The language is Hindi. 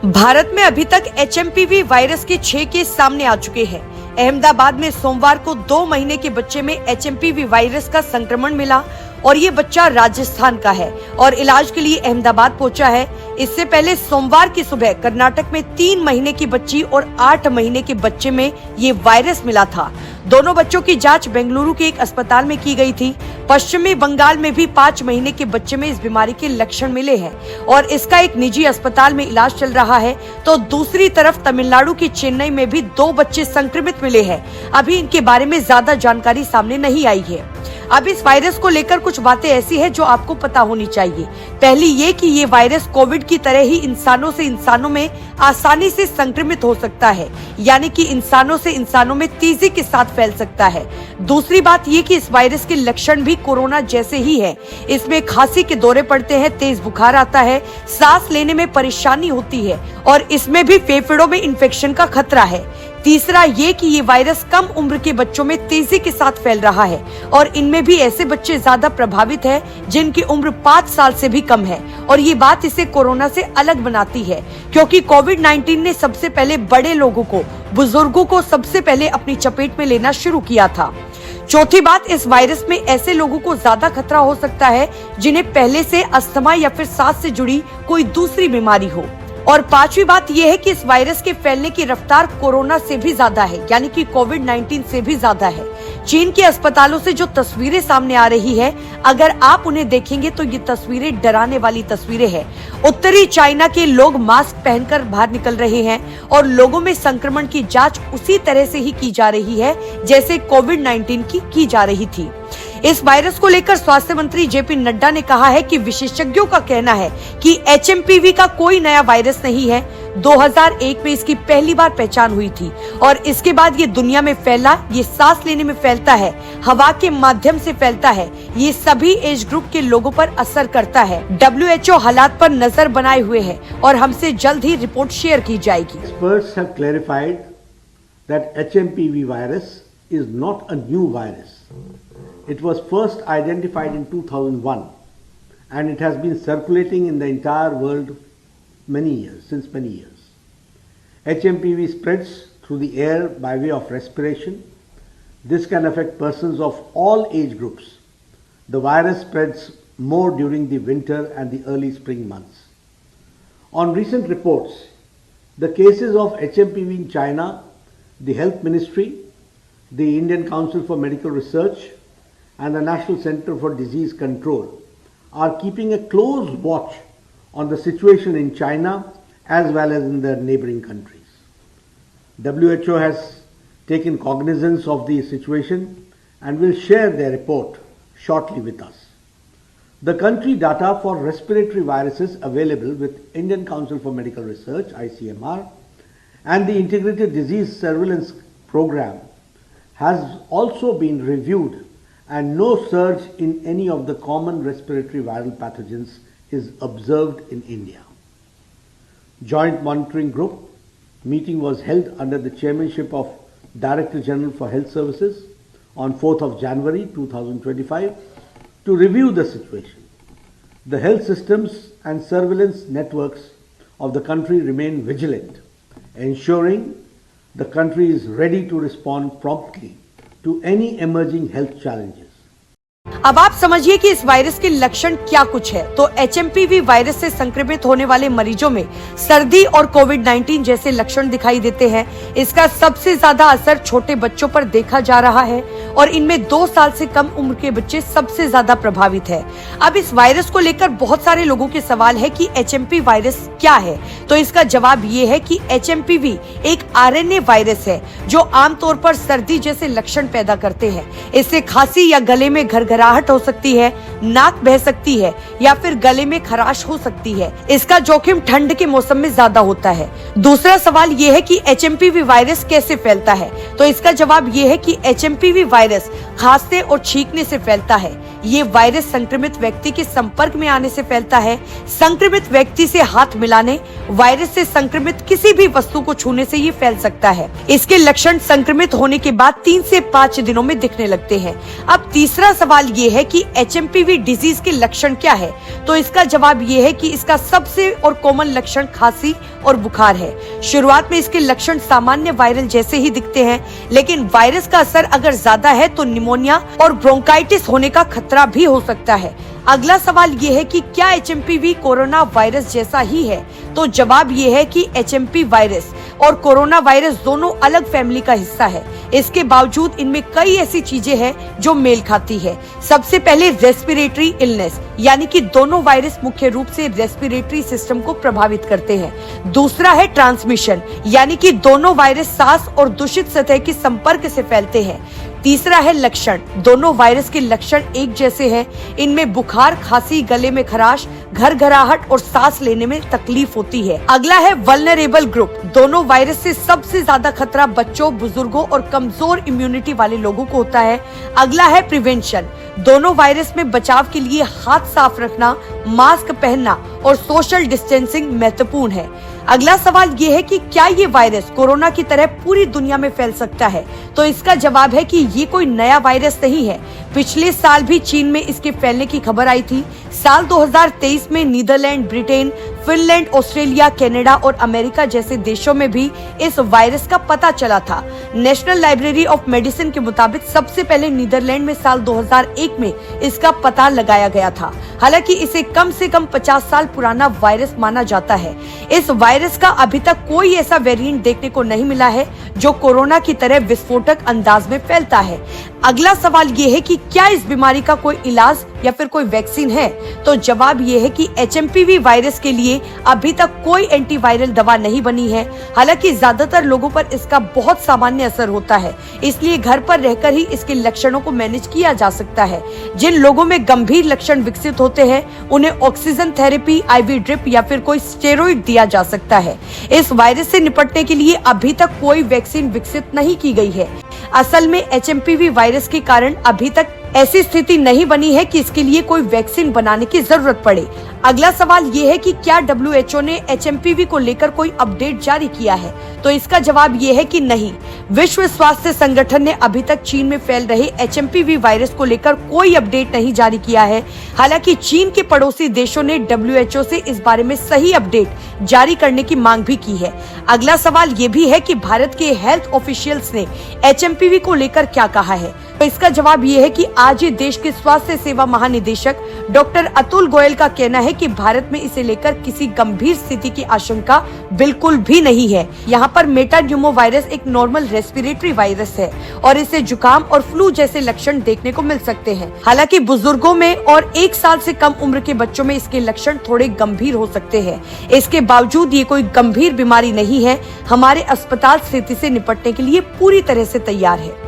भारत में अभी तक HMPV वायरस के 6 केस सामने आ चुके हैं। अहमदाबाद में सोमवार को 2 महीने के बच्चे में HMPV वायरस का संक्रमण मिला और ये बच्चा राजस्थान का है और इलाज के लिए अहमदाबाद पहुंचा है। इससे पहले सोमवार की सुबह कर्नाटक में 3 महीने की बच्ची और 8 महीने के बच्चे में ये वायरस मिला था। दोनों बच्चों की जांच बेंगलुरु के एक अस्पताल में की गई थी। पश्चिमी बंगाल में भी 5 महीने के बच्चे में इस बीमारी के लक्षण मिले हैं और इसका एक निजी अस्पताल में इलाज चल रहा है। तो दूसरी तरफ तमिलनाडु की चेन्नई में भी 2 बच्चे संक्रमित मिले हैं। अभी इनके बारे में ज्यादा जानकारी सामने नहीं आई है। अब इस वायरस को लेकर कुछ बातें ऐसी है जो आपको पता होनी चाहिए। पहली ये कि ये वायरस कोविड की तरह ही इंसानों से इंसानों में आसानी से संक्रमित हो सकता है, यानी कि इंसानों से इंसानों में तेजी के साथ फैल सकता है। दूसरी बात ये कि इस वायरस के लक्षण भी कोरोना जैसे ही है। इसमें खांसी के दौरे पड़ते हैं, तेज बुखार आता है, सांस लेने में परेशानी होती है और इसमें भी फेफड़ों में इन्फेक्शन का खतरा है। तीसरा ये कि ये वायरस कम उम्र के बच्चों में तेजी के साथ फैल रहा है और इनमें भी ऐसे बच्चे ज्यादा प्रभावित हैं जिनकी उम्र 5 साल से भी कम है और ये बात इसे कोरोना से अलग बनाती है, क्योंकि कोविड-19 ने सबसे पहले बड़े लोगों को, बुजुर्गों को सबसे पहले अपनी चपेट में लेना शुरू किया था। चौथी बात, इस वायरस में ऐसे लोगों को ज्यादा खतरा हो सकता है जिन्हें पहले से अस्थमा या फिर सांस से जुड़ी कोई दूसरी बीमारी हो। और पांचवी बात यह है कि इस वायरस के फैलने की रफ्तार कोरोना से भी ज्यादा है, यानी कि कोविड-19 से भी ज्यादा है। चीन के अस्पतालों से जो तस्वीरें सामने आ रही है, अगर आप उन्हें देखेंगे तो ये तस्वीरें डराने वाली तस्वीरें हैं। उत्तरी चाइना के लोग मास्क पहनकर बाहर निकल रहे हैं और लोगों में संक्रमण की जांच उसी तरह से ही की जा रही है जैसे कोविड-19 की जा रही थी। इस वायरस को लेकर स्वास्थ्य मंत्री JP नड्डा ने कहा है कि विशेषज्ञों का कहना है कि HMPV का कोई नया वायरस नहीं है। 2001 में इसकी पहली बार पहचान हुई थी और इसके बाद ये दुनिया में फैला। ये सांस लेने में फैलता है, हवा के माध्यम से फैलता है, ये सभी एज ग्रुप के लोगों पर असर करता है। WHO हालात पर नजर बनाए हुए है और हमसे जल्द ही रिपोर्ट शेयर की जाएगी। Experts have clarified that HMPV virus is not a new virus. It was first identified in 2001 and it has been circulating in the entire world since many years. HMPV spreads through the air by way of respiration. This can affect persons of all age groups. The virus spreads more during the winter and the early spring months. On recent reports, the cases of HMPV in China, the Health Ministry, the Indian Council for Medical Research and the National Center for Disease Control are keeping a close watch on the situation in China as well as in the neighboring countries. WHO has taken cognizance of the situation and will share their report shortly with us. The country data for respiratory viruses available with Indian Council for Medical Research, ICMR, and the Integrated Disease Surveillance Program has also been reviewed and no surge in any of the common respiratory viral pathogens is observed in India. Joint Monitoring Group meeting was held under the chairmanship of Director General for Health Services on 4th of January 2025 to review the situation. The health systems and surveillance networks of the country remain vigilant, ensuring the country is ready to respond promptly to any emerging health challenges. अब आप समझिए कि इस वायरस के लक्षण क्या कुछ है। तो HMPV वायरस से संक्रमित होने वाले मरीजों में सर्दी और कोविड-19 जैसे लक्षण दिखाई देते हैं। इसका सबसे ज्यादा असर छोटे बच्चों पर देखा जा रहा है और इनमें 2 साल से कम उम्र के बच्चे सबसे ज्यादा प्रभावित है। अब इस वायरस को लेकर बहुत सारे लोगों के सवाल है कि HMP वायरस क्या है, तो इसका जवाब ये है कि HMPV एक RNA वायरस है जो आमतौर पर सर्दी जैसे लक्षण पैदा करते हैं। इससे खांसी या गले में घरघराहट हो सकती है, नाक बह सकती है या फिर गले में खराश हो सकती है। इसका जोखिम ठंड के मौसम में ज्यादा होता है। दूसरा सवाल ये है कि HMPV वायरस कैसे फैलता है, तो इसका जवाब ये है कि HMPV वायरस खांसते और छींकने से फैलता है। ये वायरस संक्रमित व्यक्ति के संपर्क में आने से फैलता है, संक्रमित व्यक्ति से हाथ मिलाने, वायरस से संक्रमित किसी भी वस्तु को छूने से ये फैल सकता है। इसके लक्षण संक्रमित होने के बाद 3 से 5 दिनों में दिखने लगते हैं। अब तीसरा सवाल ये है कि HMPV डिजीज के लक्षण क्या है? तो इसका जवाब ये है कि इसका सबसे और कॉमन लक्षण खांसी और बुखार है। शुरुआत में इसके लक्षण सामान्य वायरल जैसे ही दिखते हैं, लेकिन वायरस का असर अगर ज्यादा है तो निमोनिया और ब्रोंकाइटिस होने का खतरा भी हो सकता है। अगला सवाल ये है कि क्या HMPV कोरोना वायरस जैसा ही है? तो जवाब ये है कि HMP वायरस और कोरोना वायरस दोनों अलग फैमिली का हिस्सा है। इसके बावजूद इनमें कई ऐसी चीजें हैं जो मेल खाती है। सबसे पहले रेस्पिरेटरी इलनेस, यानी कि दोनों वायरस मुख्य रूप से रेस्पिरेटरी सिस्टम को प्रभावित करते हैं। दूसरा है ट्रांसमिशन, यानी कि दोनों वायरस सांस और दूषित सतह के संपर्क से फैलते हैं। तीसरा है लक्षण, दोनों वायरस के लक्षण एक जैसे हैं। इनमें बुखार, खांसी, गले में खराश, घरघराहट और सांस लेने में तकलीफ होती है। अगला है वल्नरेबल ग्रुप, दोनों वायरस से सबसे ज्यादा खतरा बच्चों, बुजुर्गों और कमजोर इम्यूनिटी वाले लोगों को होता है। अगला है प्रिवेंशन, दोनों वायरस में बचाव के लिए हाथ साफ रखना, मास्क पहनना और सोशल डिस्टेंसिंग महत्वपूर्ण है। अगला सवाल ये है कि क्या ये वायरस कोरोना की तरह पूरी दुनिया में फैल सकता है? तो इसका जवाब है कि ये कोई नया वायरस नहीं है। पिछले साल भी चीन में इसके फैलने की खबर आई थी। साल 2023 में Netherlands, Britain, Finland, Australia, Canada और अमेरिका जैसे देशों में भी इस वायरस का पता चला था। नेशनल लाइब्रेरी ऑफ मेडिसिन के मुताबिक सबसे पहले नीदरलैंड में साल 2001 में इसका पता लगाया गया था। हालांकि इसे कम से कम 50 साल पुराना वायरस माना जाता है। इस वायरस का अभी तक कोई ऐसा वेरिएंट देखने को नहीं मिला है जो कोरोना की तरह विस्फोटक अंदाज में फैलता है। अगला सवाल ये है कि क्या इस बीमारी का कोई इलाज या फिर कोई वैक्सीन है? तो जवाब ये है कि HMPV वायरस के लिए अभी तक कोई एंटीवायरल दवा नहीं बनी है। हालांकि ज्यादातर लोगों पर इसका बहुत सामान्य असर होता है, इसलिए घर पर रहकर ही इसके लक्षणों को मैनेज किया जा सकता है। जिन लोगों में गंभीर लक्षण विकसित होते हैं उन्हें ऑक्सीजन थेरेपी, IV ड्रिप या फिर कोई स्टेरॉइड दिया जा सकता है। इस वायरस से निपटने के लिए अभी तक कोई वैक्सीन विकसित नहीं की गई है। असल में HMPV वायरस के कारण अभी तक ऐसी स्थिति नहीं बनी है कि इसके लिए कोई वैक्सीन बनाने की जरूरत पड़े। अगला सवाल ये है कि क्या WHO ने HMPV को लेकर कोई अपडेट जारी किया है? तो इसका जवाब ये है कि नहीं। विश्व स्वास्थ्य संगठन ने अभी तक चीन में फैल रहे HMPV वायरस को लेकर कोई अपडेट नहीं जारी किया है। हालांकि चीन के पड़ोसी देशों ने WHO से इस बारे में सही अपडेट जारी करने की मांग भी की है। अगला सवाल ये भी है कि भारत के हेल्थ ऑफिशियल्स ने HMPV को लेकर क्या कहा है? तो इसका जवाब ये है कि आज ही देश के स्वास्थ्य सेवा महानिदेशक डॉक्टर अतुल गोयल का कहना है कि भारत में इसे लेकर किसी गंभीर स्थिति की आशंका बिल्कुल भी नहीं है। यहाँ पर मेटान्यूमो वायरस एक नॉर्मल रेस्पिरेटरी वायरस है और इसे जुकाम और फ्लू जैसे लक्षण देखने को मिल सकते हैं। हालांकि बुजुर्गों में और 1 साल से कम उम्र के बच्चों में इसके लक्षण थोड़े गंभीर हो सकते हैं। इसके बावजूद ये कोई गंभीर बीमारी नहीं है। हमारे अस्पताल स्थिति से निपटने के लिए पूरी तरह से तैयार है।